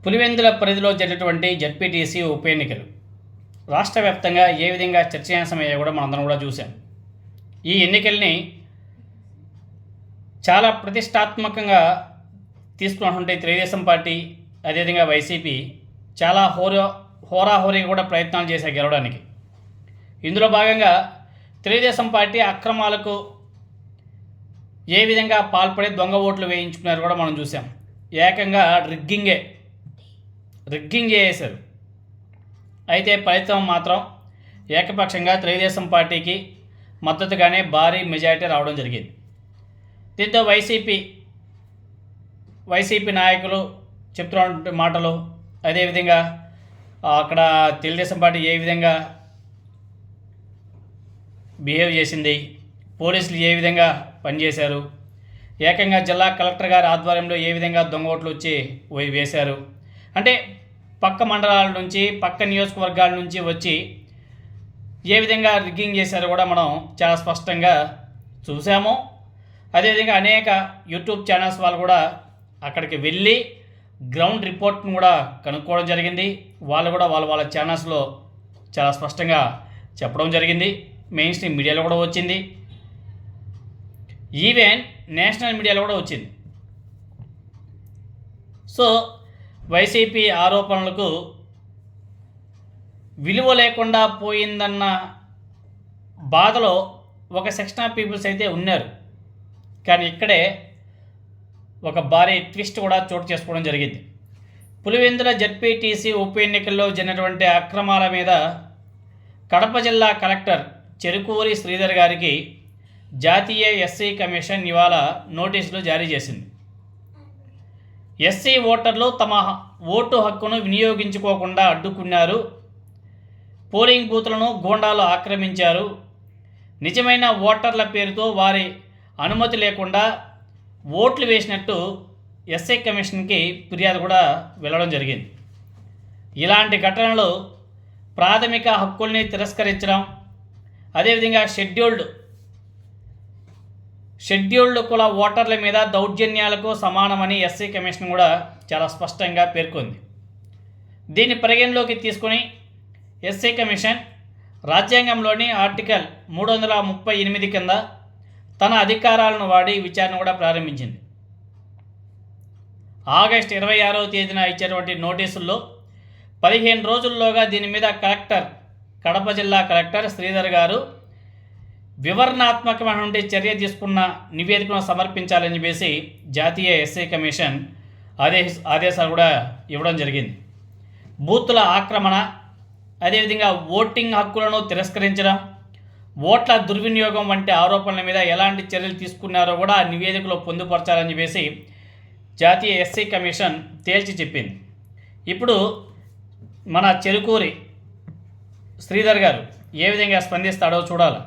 పులివెందుల పరిధిలో జరిగినటువంటి జడ్పీటీసీ ఉప ఎన్నికలు రాష్ట్ర వ్యాప్తంగా ఏ విధంగా చర్చనీయాంశమయ్యాయో కూడా మనందరం కూడా చూసాం. ఈ ఎన్నికల్ని చాలా ప్రతిష్టాత్మకంగా తీసుకున్నటువంటి తెలుగుదేశం పార్టీ, అదేవిధంగా వైసీపీ చాలా హోరాహోరీగా కూడా ప్రయత్నాలు చేశాయి గెలవడానికి. ఇందులో భాగంగా తెలుగుదేశం పార్టీ అక్రమాలకు ఏ విధంగా పాల్పడి దొంగ ఓట్లు వేయించుకున్నారు కూడా మనం చూసాం. ఏకంగా రిగ్గింగ్ చేశారు. అయితే ఫలితం మాత్రం ఏకపక్షంగా తెలుగుదేశం పార్టీకి మద్దతుగానే భారీ మెజారిటీ రావడం జరిగింది. దీంతో వైసీపీ నాయకులు చెప్తున్న మాటలు, అదేవిధంగా అక్కడ తెలుగుదేశం పార్టీ ఏ విధంగా బిహేవ్ చేసింది, పోలీసులు ఏ విధంగా పనిచేశారు, ఏకంగా జిల్లా కలెక్టర్ గారి ఆధ్వర్యంలో ఏ విధంగా దొంగ ఓట్లు వచ్చి వేశారు, అంటే పక్క మండలాల నుంచి, పక్క నియోజకవర్గాల నుంచి వచ్చి ఏ విధంగా రిగ్గింగ్ చేశారో కూడా మనం చాలా స్పష్టంగా చూసాము. అదేవిధంగా అనేక యూట్యూబ్ ఛానల్స్ వాళ్ళు కూడా అక్కడికి వెళ్ళి గ్రౌండ్ రిపోర్ట్ను కూడా కనుక్కోవడం జరిగింది. వాళ్ళు కూడా వాళ్ళ ఛానల్స్లో చాలా స్పష్టంగా చెప్పడం జరిగింది. మెయిన్ స్ట్రీమ్ మీడియాలో కూడా వచ్చింది, ఈవెన్ నేషనల్ మీడియాలో కూడా వచ్చింది. సో వైసీపీ ఆరోపణలకు విలువ లేకుండా పోయిందన్న బాధలో ఒక సెక్షన్ ఆఫ్ పీపుల్స్ అయితే ఉన్నారు. కానీ ఇక్కడే ఒక భారీ ట్విస్ట్ కూడా చోటు చేసుకోవడం జరిగింది. పులివెందుల జడ్పీటీసీ ఉప ఎన్నికల్లో జరిగినటువంటి అక్రమాల మీద కడప జిల్లా కలెక్టర్ చెరుకూరి శ్రీధర్ గారికి జాతీయ ఎస్సీ కమిషన్ ఇవాళ నోటీసులు జారీ చేసింది. ఎస్సీ ఓటర్లు తమ ఓటు హక్కును వినియోగించుకోకుండా అడ్డుకున్నారు, పోలింగ్ బూత్లను గూండాలు ఆక్రమించారు, నిజమైన ఓటర్ల పేరుతో వారి అనుమతి లేకుండా ఓట్లు వేసినట్టు ఎస్సీ కమిషన్కి ఫిర్యాదు కూడా వెళ్ళడం జరిగింది. ఇలాంటి ఘటనలు ప్రాథమిక హక్కుల్ని తిరస్కరించడం, అదేవిధంగా షెడ్యూల్డ్ కుల ఓటర్ల మీద దౌర్జన్యాలకు సమానమని ఎస్సీ కమిషన్ కూడా చాలా స్పష్టంగా పేర్కొంది. దీన్ని పరిగణలోకి తీసుకుని ఎస్సీ కమిషన్ రాజ్యాంగంలోని ఆర్టికల్ 338 కింద తన అధికారాలను వాడి విచారణ కూడా ప్రారంభించింది. ఆగస్టు 26వ తేదీన ఇచ్చినటువంటి నోటీసుల్లో 15 రోజుల్లోగా దీని మీద కడప జిల్లా కలెక్టర్ శ్రీధర్ గారు వివరణాత్మకమైనటువంటి చర్య తీసుకున్న నివేదికను సమర్పించాలని చెప్పేసి జాతీయ ఎస్సీ కమిషన్ ఆదేశాలు కూడా ఇవ్వడం జరిగింది. బూతుల ఆక్రమణ, అదేవిధంగా ఓటింగ్ హక్కులను తిరస్కరించడం, ఓట్ల దుర్వినియోగం వంటి ఆరోపణల మీద ఎలాంటి చర్యలు తీసుకున్నారో కూడా ఆ నివేదికలో పొందుపరచాలని చెప్పేసి జాతీయ ఎస్సీ కమిషన్ తేల్చి చెప్పింది. ఇప్పుడు మన చెరుకూరి శ్రీధర్ గారు ఏ విధంగా స్పందిస్తాడో చూడాలి.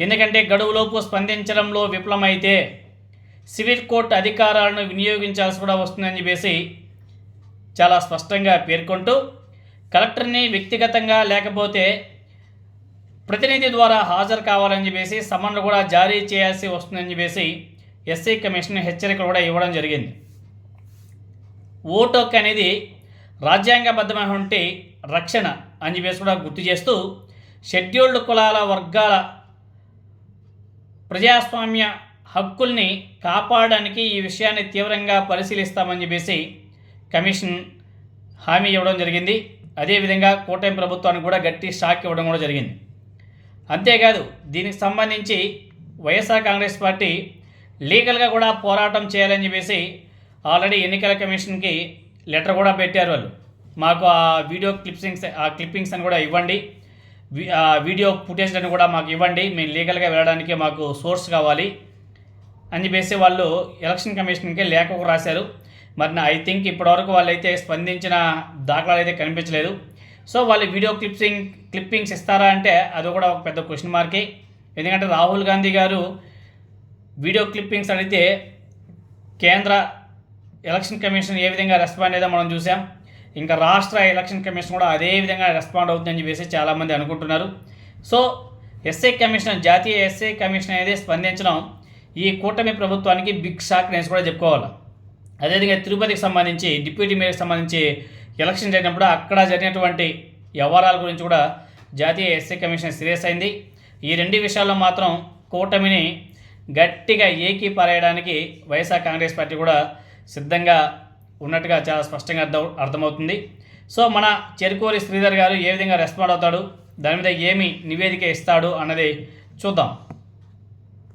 ఎందుకంటే గడువులోపు స్పందించడంలో విఫలమైతే సివిల్ కోర్టు అధికారాలను వినియోగించాల్సి కూడా వస్తుందని చెప్పేసి చాలా స్పష్టంగా పేర్కొంటూ కలెక్టర్ని వ్యక్తిగతంగా లేకపోతే ప్రతినిధి ద్వారా హాజరు కావాలని చెప్పేసి సమన్లు కూడా జారీ చేయాల్సి వస్తుందని చెప్పేసి ఎస్సీ కమిషన్ హెచ్చరికలు కూడా ఇవ్వడం జరిగింది. ఓటు హక్కు అనేది రాజ్యాంగబద్ధమైనటువంటి రక్షణ అని చెప్పేసి కూడా గుర్తు చేస్తూ షెడ్యూల్డ్ కులాల వర్గాల ప్రజాస్వామ్య హక్కుల్ని కాపాడడానికి ఈ విషయాన్ని తీవ్రంగా పరిశీలిస్తామని చెప్పేసి కమిషన్ హామీ ఇవ్వడం జరిగింది. అదేవిధంగా కూటమి ప్రభుత్వానికి కూడా గట్టి షాక్ ఇవ్వడం కూడా జరిగింది. అంతేకాదు దీనికి సంబంధించి వైఎస్ఆర్ కాంగ్రెస్ పార్టీ లీగల్గా కూడా పోరాటం చేయాలని చెప్పేసి ఆల్రెడీ ఎన్నికల కమిషన్కి లెటర్ కూడా పెట్టారు. వాళ్ళు మాకు ఆ క్లిప్పింగ్స్ అని కూడా ఇవ్వండి, వీడియో ఫుటేజ్ అని కూడా మాకు ఇవ్వండి, మేము లీగల్గా వెళ్ళడానికి మాకు సోర్స్ కావాలి అని చెప్పేసి వాళ్ళు ఎలక్షన్ కమిషన్కి లేఖ రాశారు. మరి ఐ థింక్ ఇప్పటివరకు వాళ్ళైతే స్పందించిన దాఖలాలు అయితే కనిపించలేదు. సో వాళ్ళు వీడియో క్లిప్పింగ్స్ ఇస్తారా అంటే అది కూడా ఒక పెద్ద క్వశ్చన్ మార్కే. ఎందుకంటే రాహుల్ గాంధీ గారు వీడియో క్లిప్పింగ్స్ అడిగితే కేంద్ర ఎలక్షన్ కమిషన్ ఏ విధంగా రెస్పాండ్ అయ్యేదో మనం చూసాం. ఇంకా రాష్ట్ర ఎలక్షన్ కమిషన్ కూడా అదే విధంగా రెస్పాండ్ అవుతుందని చెప్పేసి చాలామంది అనుకుంటున్నారు. సో జాతీయ ఎస్సీ కమిషన్ అనేది స్పందించడం ఈ కూటమి ప్రభుత్వానికి బిగ్ షాక్ అనేసి కూడా చెప్పుకోవాలి. అదేవిధంగా తిరుపతికి సంబంధించి డిప్యూటీ మేయర్కి సంబంధించి ఎలక్షన్ జరిగినప్పుడు అక్కడ జరిగినటువంటి వ్యవహారాల గురించి కూడా జాతీయ ఎస్సీ కమిషన్ సీరియస్ అయింది. ఈ రెండు విషయాల్లో మాత్రం కూటమిని గట్టిగా ఏకీపారేయడానికి వైఎస్ఆర్ కాంగ్రెస్ పార్టీ కూడా సిద్ధంగా ఉన్నట్టుగా చాలా స్పష్టంగా అర్థమవుతుంది. సో మన చెరుకూరి శ్రీధర్ గారు ఏ విధంగా రెస్పాండ్ అవుతాడు, దాని మీద ఏమి నివేదిక ఇస్తాడు అన్నది చూద్దాం.